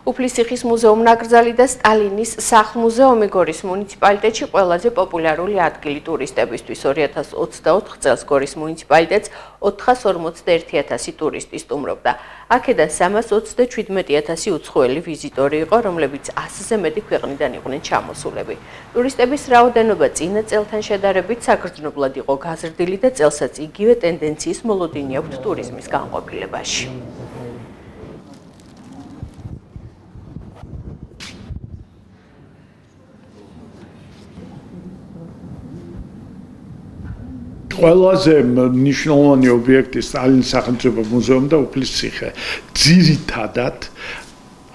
უფლისციხის მუზეუმ ნაკრძალი და სტალინის სახლ-მუზეუმი გორის მუნიციპალიტეტში ყველაზე პოპულარული ადგილი ტურისტებისთვის. 2024 წელს გორის მუნიციპალიტეტს 441,000 ტურისტი სტუმრობდა. აქედან 327,000 უცხოელი ვიზიტორი იყო, რომლებიც 100-ზე მეტი ქვეყნიდან იყვნენ ჩამოსულები. ტურისტების რაოდენობა წინა წელთან შედარებით საგრძნობლად იყო გაზრდილი და წელსაც იგივე ტენდენციის მოლოდინი აქვთ ტურიზმის განყოფილებაში. ყველაზე მნიშვნელოვანი ობიექტი სტალინის სახელმწიფო მუზეუმი და უფლისციხე. ძირითადად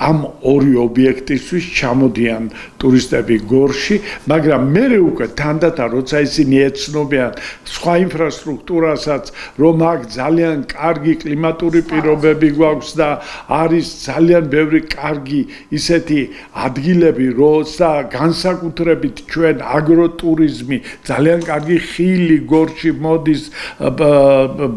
ამ ორი ობიექტისთვის ჩამოდიან ტურისტები გორში, მაგრამ მერე უკვე თანდათან როცა ისინი ეცნობიან სხვა ინფრასტრუქტურასაც, რომ აქ ძალიან კარგი კლიმატური პირობები გვაქვს და არის ძალიან ბევრი კარგი ისეთი ადგილები, როცა განსაკუთრებით ჩვენ აგროტურიზმი, ძალიან კარგი ხილი გორში მოდის,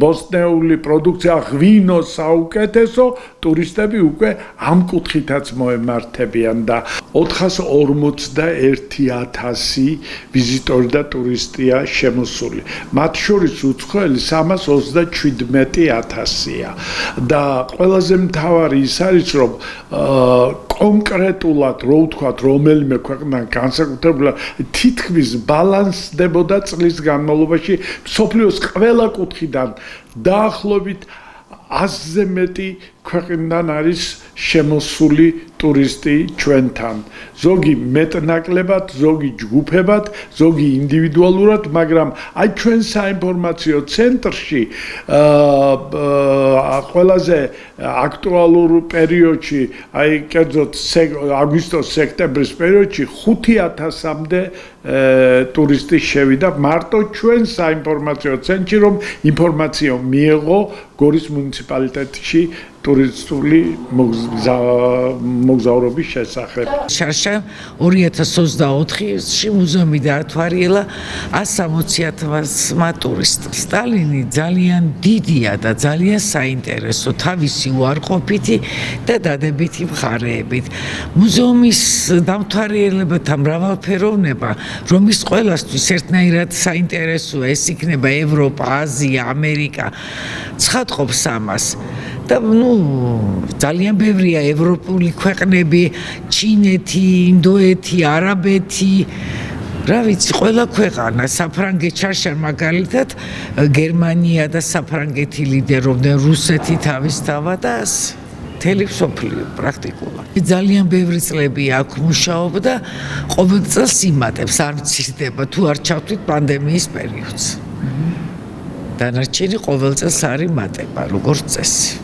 ბოსტნეული პროდუქცია, ღვინო საუკეთესო, ტურისტები უკვე ამ კუთხითაც მოემართებიან და 441,000 ვიზიტორი და ტურისტია შემოსული. მათ შორის უცხოელი 327,000-ია და ყველაზე მთავარი ის არის, რომ კონკრეტულად რო ვთქვათ, რომელიმე ქვეყნიდან განსაკუთრებულად თითქმის ბალანსდებოდა წლის განმავლობაში მსოფლიოს ყველა კუთხიდან დაახლოებით 100-ზე მეტი ქვეყნიდან არის შემოსული ტურისტი ჩვენთან. ზოგი მეტნაკლებად, ზოგი ჯგუფებად, ზოგი ინდივიდუალურად, მაგრამ აი ჩვენ საინფორმაციო ცენტრში ყველაზე აქტუალურ პერიოდში, აი კერძოდ აგვისტოს-სექტემბრის პერიოდში 5,000-მდე ტურისტი შევიდა მარტო ჩვენ საინფორმაციო ცენტრში, რომ ინფორმაცია მიეღო გორის მუნიციპალიტეტში ტურისტული მოგზაურობის შესახებ. შარშა 2024-ში მუზეუმი დაათვალიერა 160,000 ტურისტს. სტალინი ძალიან დიდია და ძალიან საინტერესო თავისი უარყოფითი და დადებითი მხარეებით. მუზეუმის დამთვალიერებათა მრავალფეროვნება, რომის ყველასთვის ერთნაირად საინტერესოა, ეს იქნება ევროპა, აზია, ამერიკა, ცხადყოფს ამას. და ძალიან ბევრია ევროპული ქვეყნები, ჩინეთი, ინდოეთი, არაბეთი, რა ვიცი, ყველა ქვეყანა, საფრანგეთი შარშან მაგალითად, გერმანია და საფრანგეთი ლიდერობდნენ, რუსეთი თავისთავად და მთელი მსოფლიო პრაქტიკულად. ძალიან ბევრი წლები აქ მუშაობდა, ყოველ წელს იმატებს, არ მცირდება, თუ არ ჩავთვლით პანდემიის პერიოდს. დანარჩენი ყოველ წელს არ იმატება, როგორც წესი.